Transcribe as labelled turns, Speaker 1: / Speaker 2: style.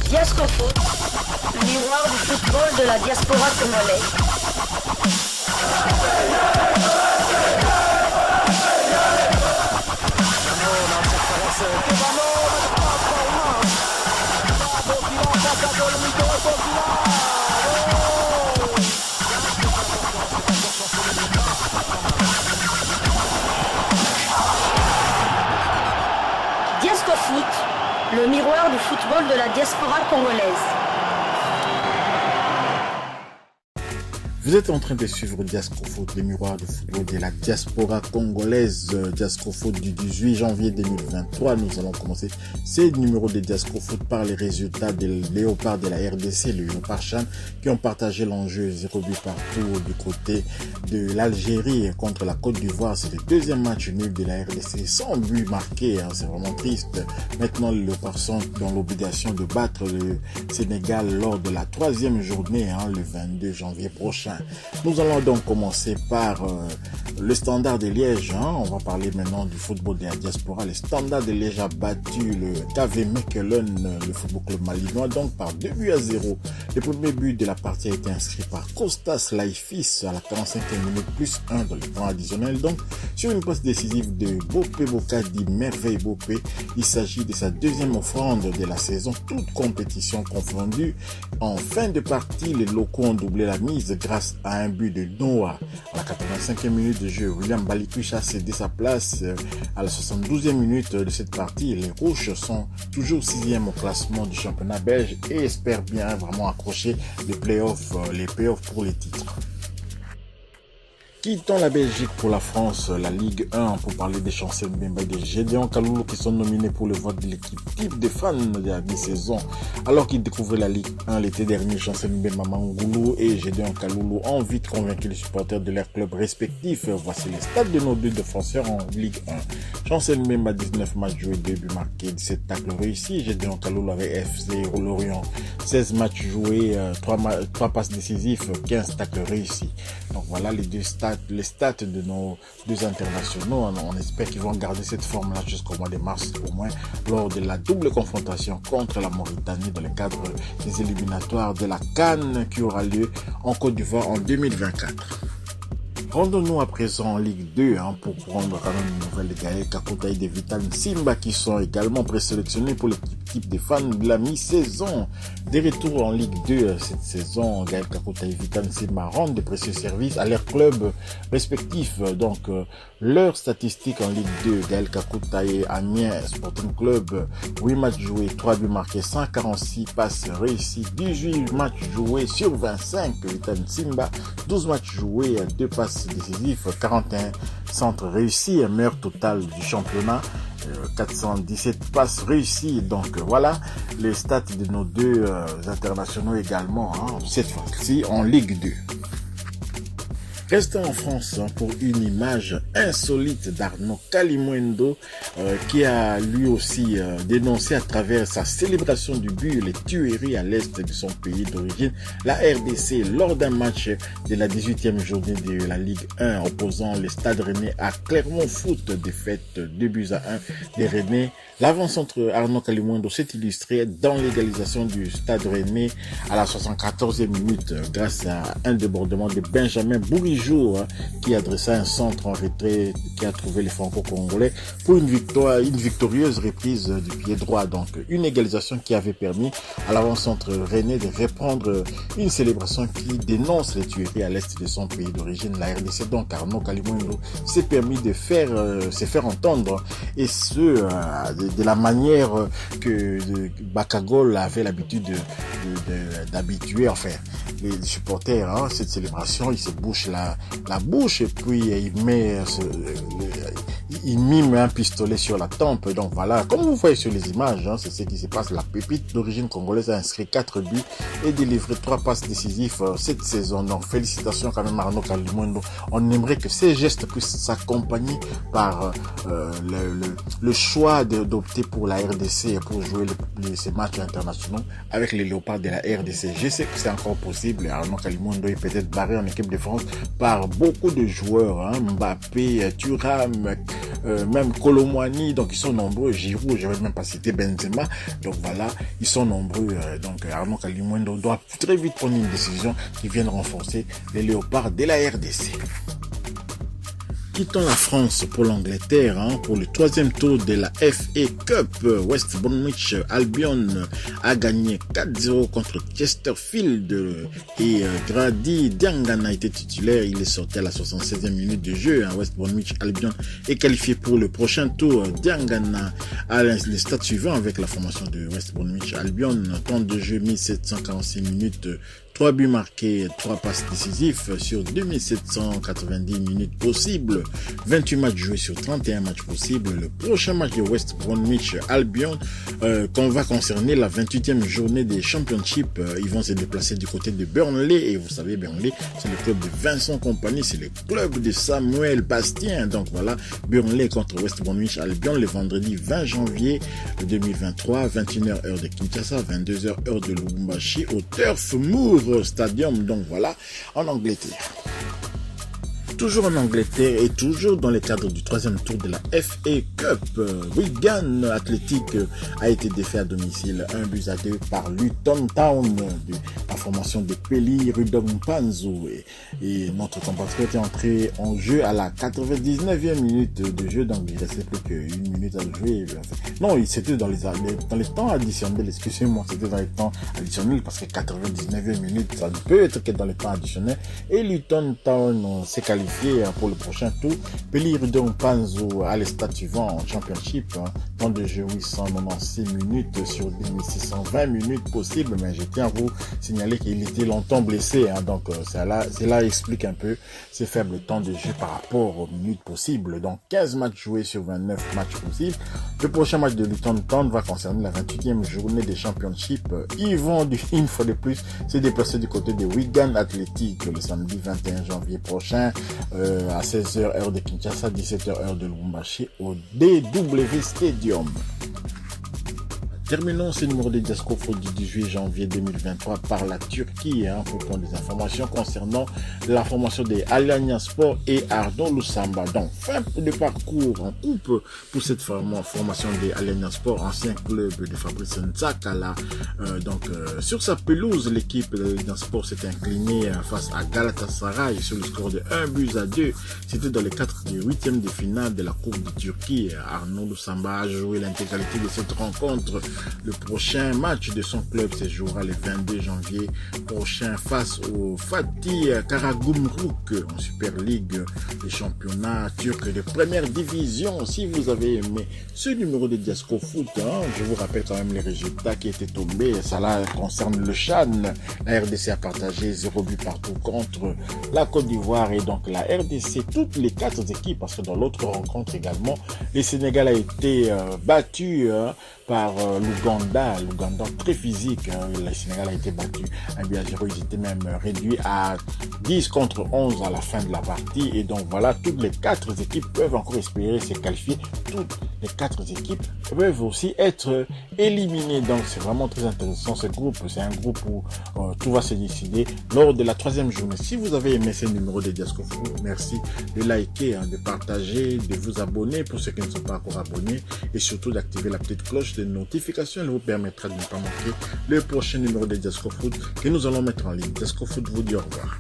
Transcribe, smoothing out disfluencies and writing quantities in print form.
Speaker 1: Diascofoot, le miroir du football de la diaspora congolaise. Diascofoot, le miroir du football de la diaspora congolaise.
Speaker 2: Vous êtes en train de suivre Diascofoot, le miroir du football de la diaspora congolaise. Diascofoot du 18 janvier 2023. Nous allons commencer ces numéros de Diascofoot par les résultats des Léopards de la RDC, le Léopard Chan, qui ont partagé l'enjeu 0 but partout du côté de l'Algérie contre la Côte d'Ivoire. C'est le deuxième match nul de la RDC sans but marqué. C'est vraiment triste. Maintenant, les Léopards sont dans l'obligation de battre le Sénégal lors de la troisième journée, le 22 janvier prochain. Nous allons donc commencer par le Standard de Liège. On va parler maintenant du football de la diaspora. Le Standard de Liège a battu le KV Mechelen, le football club malinois, donc par 2-0. Le premier but de la partie a été inscrit par Kostas Laifis à la 45e minute plus 1 dans le temps additionnel. Donc sur une passe décisive de Bopé Bokadi, Merveille Bopé. Il s'agit de sa deuxième offrande de la saison, toute compétition confondue. En fin de partie, les locaux ont doublé la mise grâce à un but de Noah. À la 85e minute de jeu, William Balikuch a cédé sa place. À la 72e minute de cette partie, les Rouges sont toujours 6e au classement du championnat belge et espèrent bien vraiment accrocher les playoffs pour les titres. Quittons la Belgique pour la France, la Ligue 1, pour parler des Chancel Mbemba et de Gédéon Kaloulou qui sont nominés pour le vote de l'équipe type des fans de la mi-saison. Alors qu'ils découvraient la Ligue 1 l'été dernier, Chancel Mbemba Mangoulou et Gédéon Kaloulou ont vite convaincu les supporters de leurs clubs respectifs. Voici les stats de nos deux défenseurs en Ligue 1. Chancel Mbemba, 19 matchs joués, 2 buts marqués, 17 tacles réussis. Gédéon Kaloulou avec FC Lorient, 16 matchs joués, 3 passes décisives, 15 tacles réussis. Donc voilà les stats de nos deux internationaux. On espère qu'ils vont garder cette forme-là jusqu'au mois de mars, au moins lors de la double confrontation contre la Mauritanie dans le cadre des éliminatoires de la CAN qui aura lieu en Côte d'Ivoire en 2024. Rendons-nous à présent en Ligue 2 pour prendre quand même une nouvelle de Gaël Kakuta et de Vital Simba qui sont également présélectionnés pour l'équipe des fans de la mi-saison. Des retours en Ligue 2 cette saison, Gaël Kakuta et Vital Simba rendent de précieux services à leurs clubs respectifs. Donc leurs statistiques en Ligue 2, Gaël Kakuta et Amiens Sporting Club, 8 matchs joués, 3 buts marqués, 146 passes réussies, 18 matchs joués sur 25, Vital Simba, 12 matchs joués, 2 passes décisif, 41 centres réussis, un meilleur total du championnat, 417 passes réussies. Donc voilà les stats de nos deux internationaux également, cette fois-ci en Ligue 2. Restons en France pour une image insolite d'Arnaud Kalimuendo qui a lui aussi dénoncé à travers sa célébration du but les tueries à l'est de son pays d'origine, la RDC, lors d'un match de la 18e journée de la Ligue 1 opposant le Stade Rennais à Clermont Foot, défaite 2-1 des Rennais. L'avant-centre Arnaud Kalimuendo s'est illustré dans l'égalisation du Stade Rennais à la 74e minute grâce à un débordement de Benjamin Bourigeau qui adressa un centre en retrait qui a trouvé les Franco-Congolais pour une victorieuse reprise du pied droit. Donc une égalisation qui avait permis à l'avant-centre rennais de reprendre une célébration qui dénonce les tueries à l'est de son pays d'origine, la RDC. Donc Arnaud Kalimuendo s'est permis de se faire entendre, et ce de la manière que Bakagol avait l'habitude d'habituer les supporters cette célébration. Il se bouche la bouche et puis il mime un pistolet sur la tempe. Donc voilà, comme vous voyez sur les images, c'est ce qui se passe. La pépite d'origine congolaise a inscrit 4 buts et délivré 3 passes décisives cette saison. Donc félicitations quand même Arnaud Kalimuendo. On aimerait que ces gestes puissent s'accompagner par le choix d'opter pour la RDC pour jouer ces matchs internationaux avec les Léopards de la RDC. Je sais que c'est encore possible. Arnaud Kalimuendo est peut-être barré en équipe de France par beaucoup de joueurs, Mbappé, Thuram, même Colomwani, donc ils sont nombreux, Giroud, je vais même pas citer Benzema, donc voilà, ils sont nombreux, donc Arnaud Kalimuendo doit très vite prendre une décision qui vienne renforcer les léopards de la RDC. Quittons la France pour l'Angleterre, pour le troisième tour de la FA Cup. West Bromwich Albion a gagné 4-0 contre Chesterfield et Grady Diangana a été titulaire. Il est sorti à la 76e minute de jeu. West Bromwich Albion est qualifié pour le prochain tour. Diangana a les stats suivants avec la formation de West Bromwich Albion. Temps de jeu 1746 minutes. 3 buts marqués, 3 passes décisifs sur 2790 minutes possibles, 28 matchs joués sur 31 matchs possibles. Le prochain match de West Bromwich Albion qu'on va concerner la 28e journée des Championships. Ils vont se déplacer du côté de Burnley et vous savez Burnley c'est le club de Vincent Kompany, c'est le club de Samuel Bastien. Donc voilà, Burnley contre West Bromwich Albion le vendredi 20 janvier 2023, 21h heure de Kinshasa, 22h heure de Lubumbashi au Turf Moor Stadium, donc voilà, en Angleterre. Toujours en Angleterre et toujours dans le cadre du troisième tour de la FA Cup, Wigan Athletic a été défait à domicile 1-2 par Luton Town, la formation de Pelly Rudong-Panzo et notre compatriote est entré en jeu à la 99e minute de jeu, donc il ne restait plus qu'une minute à jouer. Non, c'était dans les temps additionnels, excusez-moi, c'était dans les temps additionnels parce que 99e minute, ça ne peut être que dans les temps additionnels et Luton Town s'est qualifié pour le prochain tour. Pelly Rudong-Panzo a les stats suivants en Championship, temps de jeu 896 minutes sur 2620 minutes possibles, mais je tiens à vous signaler qu'il était longtemps blessé, donc cela explique un peu ses faibles temps de jeu par rapport aux minutes possibles. Donc 15 matchs joués sur 29 matchs possibles. Le prochain match de Luton Town va concerner la 28e journée des Championships. Ils vont une fois de plus se déplacer du côté de Wigan Athletic le samedi 21 janvier prochain à 16h heure de Kinshasa, 17h heure de Lubumbashi au DW Stadium. Terminons ce numéro de Diasco Foot du 18 janvier 2023 par la Turquie pour prendre des informations concernant la formation des Alanya Sport et Ardon Lusamba. Donc, fin de parcours en coupe pour cette formation des Alanya Sport, ancien club de Fabrice Nzakala. Sur sa pelouse, l'équipe de l'Alanya Sport s'est inclinée face à Galatasaray sur le score de 1-2. C'était dans les 8e de finale de la Coupe de Turquie. Arnaud Lusamba a joué l'intégralité de cette rencontre. Le prochain match de son club se jouera le 22 janvier prochain face au Fatih Karagümrük en Super League, les championnats turcs de première division. Si vous avez aimé ce numéro de Diasco Foot, je vous rappelle quand même les résultats qui étaient tombés. Ça là concerne le Chan. La RDC a partagé 0 but partout contre la Côte d'Ivoire et donc la RDC, toutes les 4 équipes, parce que dans l'autre rencontre également, le Sénégal a été battu par l'Ouganda très physique. Le Sénégal a été battu 1-0. Ils étaient même réduits à 10 contre 11 à la fin de la partie. Et donc voilà, toutes les 4 équipes peuvent encore espérer se qualifier. Toutes les 4 équipes peuvent aussi être éliminées. Donc c'est vraiment très intéressant ce groupe. C'est un groupe où tout va se décider lors de la 3e journée. Si vous avez aimé ce numéro de Diasco Foot, merci de liker, de partager, de vous abonner pour ceux qui ne sont pas encore abonnés et surtout d'activer la petite cloche de notification. Elle vous permettra de ne pas manquer le prochain numéro de Diasco Foot que nous allons mettre en ligne. Diasco Foot vous dit au revoir.